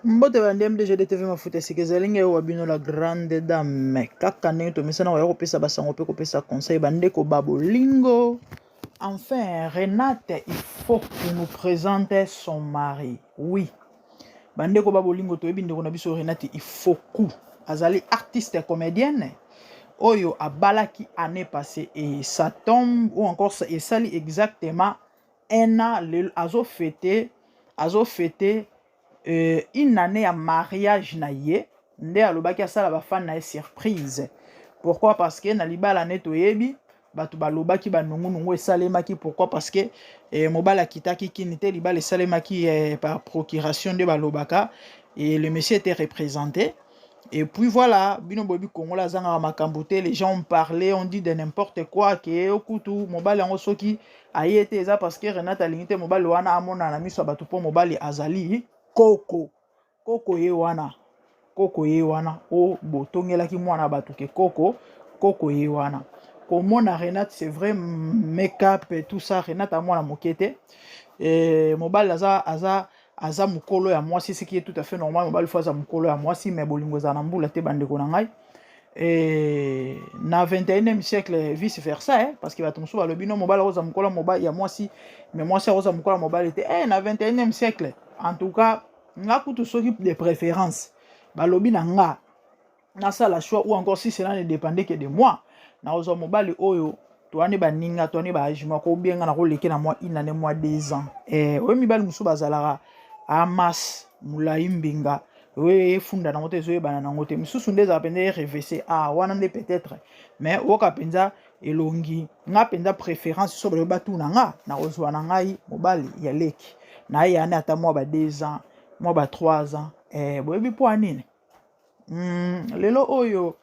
Mbote bandi MDG de TV mafuta sikezelinge wabino la grande dame kaka ndenge tomisana waya kopesa basango pe kopesa conseil bandeko babolingo. Enfin, Renate, il faut qu'il nous présente son mari. Oui. Bandeko babolingo toyebi ndeko na biso Renate il faut coup. Azali artiste comédienne. Oyo abalaki année passée et ça tombe ou encore ça et sali exactement un an azo fêté une année à mariage na ye nde alobaki asala bafan na ye surprise. Pourquoi? Parce que na libala ne toyebi bato balobaki banungunungu esalemaki. Pourquoi? Parce que mobala akitaki kini te libala esalemaki par procuration de balobaka et le monsieur était représenté. Et puis voilà, bino bobi kongola zanga makambo te, les gens ont parlé, on dit de n'importe quoi que okutu mobali yango soki ayete eza parce que Renata limite mobali wana amona na miso bato po mobali azali koko ye wana o botongelaki mwana bato ke koko ye wana komona Renate c'est vrai make-up et tout ça. Renate mwana mokete et mobali aza mukolo ya mwasi, ce qui est tout à fait normal. Mobali fois aza mukolo ya mwasi mais bolingo za na mbula te bandeko na ngai. Et na 21e siècle vice versa parce que bato mosusu balobi no mobali oza mukolo mobali ya mwasi mais mwasi oza mukolo mobali te na 21e siècle. En tout cas nga kutu soki de préférence balobi na nga nasala choix ou encore si cela ne dépendait que de moi na oza mobali oyo toane baninga toane baajima ko bienga na koleke na moi une année moi 2 ans oyo mibali musu bazalaka amas mulai mbinga oyo efunda na ngote zoye bana na ngote misusu ndeza pende RVC wana nde peut-être mais oka penza elongi nga penza préférence so balo batu na nga na ozwa na ngai mobali ya leki na ye ane ata moi ba 2 ans moi ba 3 ans boyebi po anine lelo oyo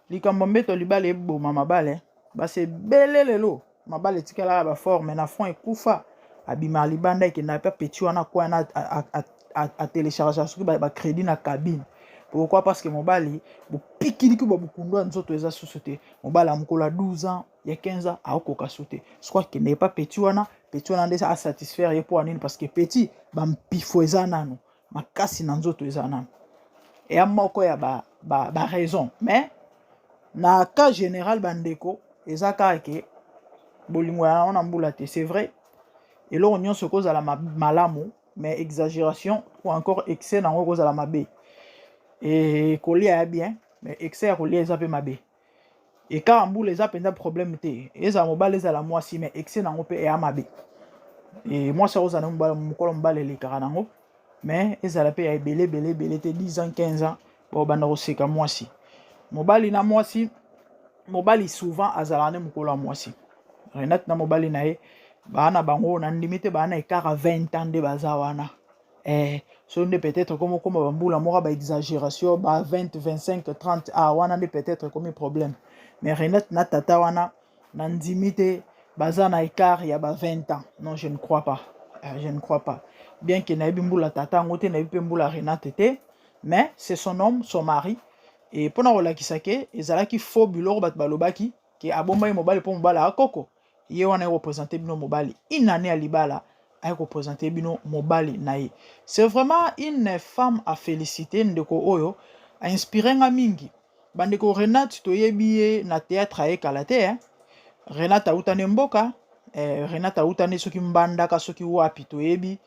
likambo mbeto libala eboma mabale base bele lelo mabale tikala ba forme na fond ekufa abima libanda ekenda pe petit wana kwa na a télécharger soki ba crédit na cabine. Pourquoi? Parce que mobali bo pikili ki bo bukundwa nzoto eza société mobali amkola 12 ans ya 15 ans akoka sauter. Je crois qu'il n'est pas petit wana ndesa a satisfaire ye po anine parce que petit ba mpifo eza nanu makasi na nzoto eza nanu et amoko ya ba raison mais na cas général bandeko ezaka ke bolingo ya ona mbula te. C'est vrai et là on se cause à la malamu mais exagération ou encore excès na cause à la mabe et kolia bien mais excès à kolia ça peut mabe et quand mbula les a penda problème te eza mobile eza la moi si mais excès na ngope et amabe et moi ça oza na mbala mukolo mbala le karanango mais eza la pe ya belé te 10 ans 15 ans bo banda oseka moi si mobali na moi si mobali souvent azalane mukolo moi si Renate na mobali na ye bana bango na limite bana ekara 20 ans de bazawana so nde peut-être comme bambula moko ba exagération ba 20 25 30 wana nde peut-être comme problème mais Renate na tata wana na ndimite bazana ekara ya ba 20 ans. Non, je ne crois pas. Je ne crois pas. Bien que na mbula tata ngote na pe mbula Renate te mais c'est son homme, son mari. Et pona kolakisa ke ezalaki faux biloko bat balobaki ke abomba mobali po mobali akoko ye wana représenter bino mobali une année à libala a représenter bino mobali nae. C'est vraiment une femme à féliciter ndeko oyo a inspiré nga mingi bandeko. Renate toyebi na théâtre a ekalate Renate autane mboka Renate autane soki mbandaka soki wapi toyebi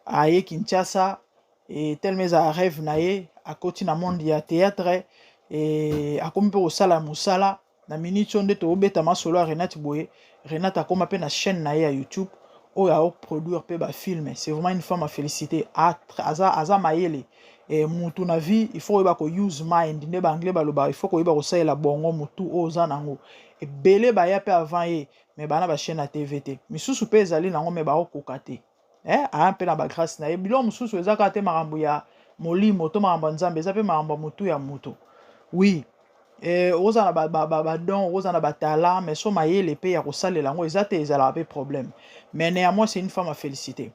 aye Kinshasa et tellement a rêve nae akoti na monde ya théâtre et akomi pe osala musala na minute onde to obeta masolo ya Renate boye. Renate akoma pe na chaîne na ya YouTube oyo a produire pe ba film. C'est vraiment une femme à féliciter. Aza mayele et mutu na vie il faut ba ko use mind ne ba anglais baloba il faut ko ba ko saela bongo mutu oza nango et belé ba ya pe avant ye mais bana ba chaîne na TVT misusu pe ezali nango me ba okokate a pe na ba grâce na ye bilo mususu ezaka te makambo ya molimo to makambo nzambe eza pe makambo mutu ya mutu. Oui oza na ba don oza na ba talent mais so mayele pe ya kosalela ngo eza te ezala pe problème mais néanmoins c'est une femme à féliciter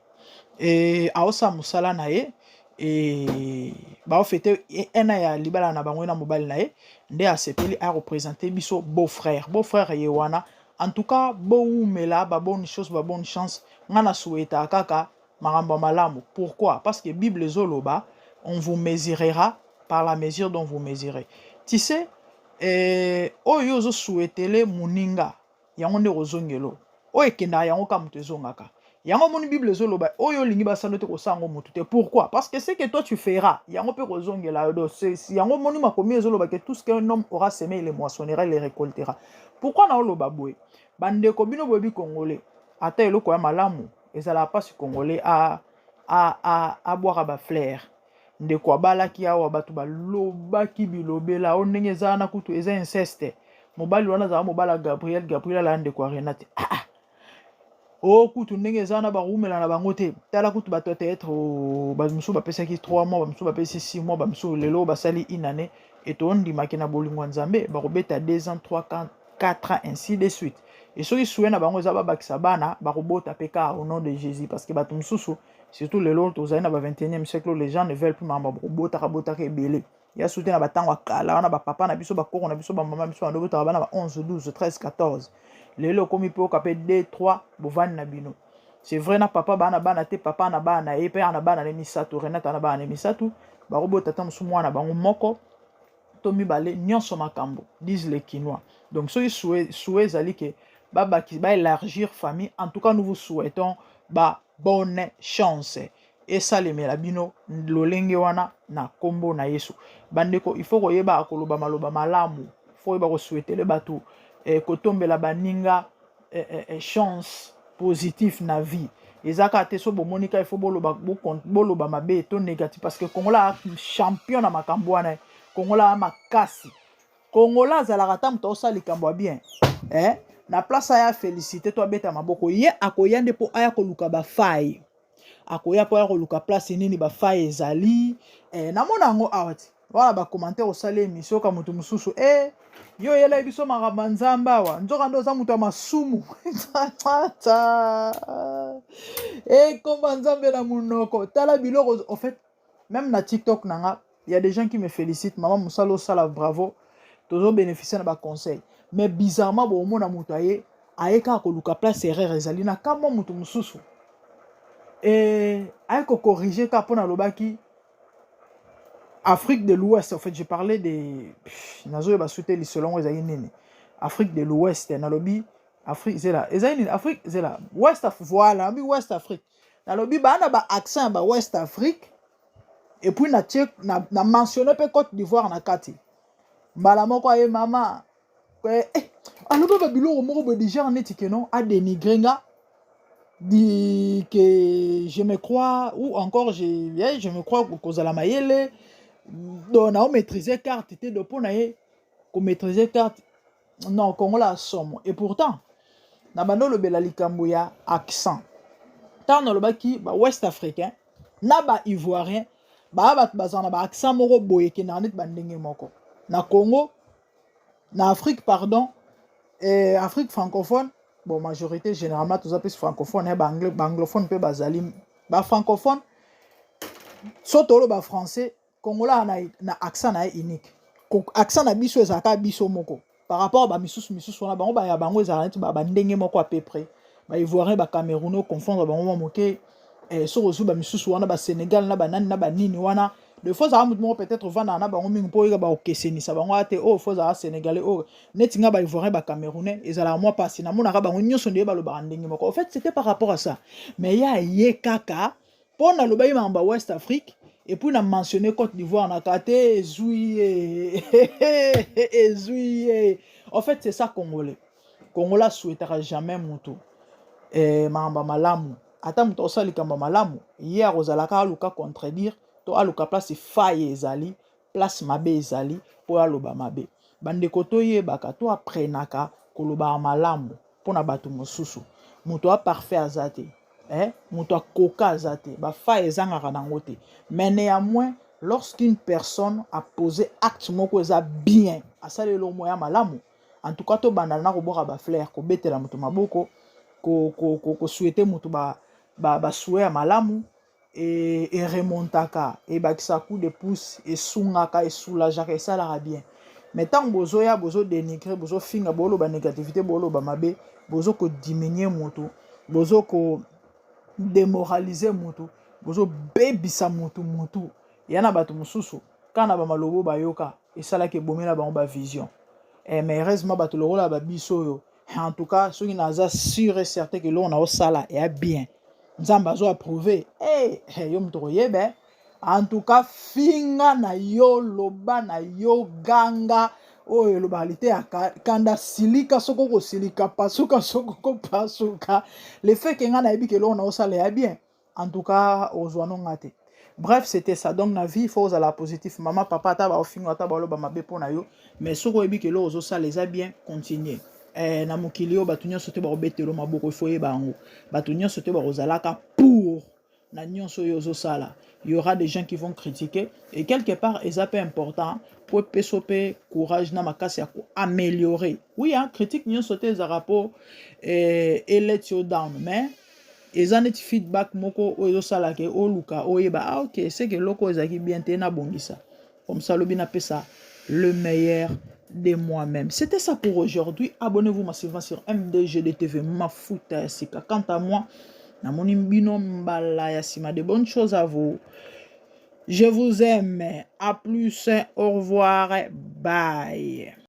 et aosa musala na ye et ba fêter un an ya libala na bango na mobile na ye nde asepeli a représenter biso beau-frère ye wana. En tout cas boumela ba bonne chose ba bonne chance nga na souhaita kaka makambo malamu. Pourquoi? Parce que Bible zoloba on vous mesurera par la mesure dont vous mesurez. Tu sais, oyo ozo souhaitele muninga yango nde ozongelo oyo ekenda yango ka moto ezongaka yango moni bible ezoloba oyo olingi basalo te kosango motu te. Pourquoi? Parce que c'est que toi tu feras yango pe kozongela yango moni makomi ezoloba que tout ce qu'un homme aura semé il le moissonnera, il le récoltera. Pourquoi na oloba boye bandeko bino boyebi congolais ata eloko ya malamu ezala pas congolais a boire ba flair ndeko abalaki awa bato balobaki bilobela o ndenge eza na kutu eza inceste mobali wana azala mobala Gabriel ala ndeko Renate o kutu ndenge eza na barumela na bango te tala kutu bato peut-être bamisu bapesaki 3 mois bamisu bapesi 6 mois bamisu lelo basali une année etondimaki na bolingo nzambe bakobeta 2 ans 3 4 ans ainsi de suite et soki souye na bango eza babakisa bana bakobota peka au nom de Jésus parce que bato mosusu surtout les autres aux années 21e siècle les gens ne veulent plus mamba bota ebele ya soute na batango akala wana bapapa na biso bakoko na biso bamama biso bandobota bana ba 11 12 13 14 lelo komi pe okape 2 3 bovani na bino. C'est vrai na papa bana te papa na bana e pe na bana ne misato Renata na bana ne misato bakobota ta musu mwana bango moko to mibale nyonso makambo disent les Quinois. Donc soki souhait zali ke babaki ba élargir famille. En tout cas nous vous souhaitons bonne chance et salemela bino lolenge wana na kombo na Yesu. Bandeko il faut koyeba akoloba maloba malamu, faut yeba ko souhaiter le bato kotombela baninga chance positive na vie. Ezaka te so bomonika il faut boloba mabe to négatif parce que Kongola champion na makambo wana Kongola makasi Kongola zalaka ta muto osali kambo bien na place aya félicité to beta maboko ye akoyande po aya koluka ba faille akoya po aya koluka place nini ba faille ezali na mona ngo awati wala ba commentaire osali émission ka mutu mususu yo yela biso makamba nzamba wa nzoka ndo za mutu ya masumu komba nzambe na munoko tala biloko en fait même na TikTok nanga il y a des gens qui me félicitent maman musalo sala bravo toujours bénéficier na ba conseil. Mais bizarrement bon mona mutu ayeka koluka place erreur ezali na kamo mutu mususu ayeko corriger ka pona lobaki Afrique de l'Ouest. En fait je parlais de nazo ba souter selon ezali nini Afrique de l'Ouest na lobi Afrique zela ezali Afrique zela West voilà bi West Afrique na lobi bana ba accent ba West Afrique et puis na mentionner pe Côte d'Ivoire na kati mbala moko aye mama alors ba biloko moko be déjà neti que non a dénigré nga dit que je me crois ou encore je me crois que kozala mayele donc na maîtriser carte te de pona ye ko maîtriser carte non Kongola somme et pourtant na bando le bela likambo ya accent tant le baki ba ouest africain na ba ivoirien ba bazana ba accent moko boye ke na net bandenge moko na Congo na Afrique pardon Afrique francophone bon majorité généralement tous plus francophone ba anglophone pe bazali ba francophone sotolo ba français Kongola na accent na unique accent na biso ezaka biso moko par rapport ba misusu na bango ba ya bango ezala neti ba ndenge moko à peu près ba ivoirien ba camerounais confondre bango moke so rezu ba misusu wana ba Sénégal na ba nani na ba nini wana de fois ça mutu peut-être vana na bango mingi po ba okeseni sa bango ate fois ça sénégalais neti nga ba ivoirien ba camerounais ezala moi passé na mona ka bango nyonso ndeye ba lo ba ndenge moko en fait c'était par rapport à ça mais ya ye kaka pona lo ba yamba West Afrique et puis on a mentionné Côte d'Ivoire na kate ezui en fait c'est ça Congolais Congolais souhaitera jamais mutu mamba malamu ata mutu osali kamba malamu ye akozalaka aluka contredire to aluka place faille ezali place mabe ezali po aloba mabe bandeko toyebaka to aprenaka koloba malamu pona bato mosusu mutu a parfait azate mutu akoka azate ba faille ezangaka nango te mais néanmoins lorsqu'une personne a posé acte moko eza bien asalelo moya malamu en tout cas to banda na koboka ba flair ko betela mutu maboko ko souhaiter mutu ba souhait malamu et remontaka et bakisa coup de pouce et sungaka et soulageaka et ça la bien mais tant bozo ya bozo dénigrer bozo finga bolo ba négativité bolo ba mabe bozo ko diminuer mutu bozo ko démoraliser mutu bozo bebisa mutu yana bato mosusu kana ba malobo bayoka esalaki ebomela bango ba vision. Mais heureusement bato lokola babiso oyo en tout cas soki naza sûr et certain que eloko na osala eya bien nzambe azo approuvé yo moto koyebe en tout cas finga na yo loba na yo ganga oyo elobaka lite ya kanda silika soko kosilika pasuka soko kopasuka le fait ke nga nayebi ke eloko na osala eya bien en tout cas ozwa nonga te. Bref, c'était ça. Donc, la vie, il faut aller positif. Maman, papa, ta ba ofingo, ta ba loba mabe pona yo. Mais ce qu'on dit que l'eau ça les a bien continué. Na mokili yo batunyo sote ba obetelo maboko foye bango. Batunyo sote ba ozalaka pour na nyonso yo zo sala. Il y aura des gens qui vont critiquer et quelque part c'est un peu important pour pesope courage na makasi ya améliorer. Oui, hein, critique nyonso te za rapport et let you down mais eza neti feedback moko oyo ezosalaka oluka oyeba ok c'est que loko ezalaki bien te na bongisa comme ça lobi napesa le meilleur de moi-même. C'était ça pour aujourd'hui. Abonnez-vous massivement sur MDGD TV Mafuta ya sika. Quant à moi namoni mbino mbala ya sima. De bonnes choses à vous. Je vous aime. À plus. Au revoir. Bye.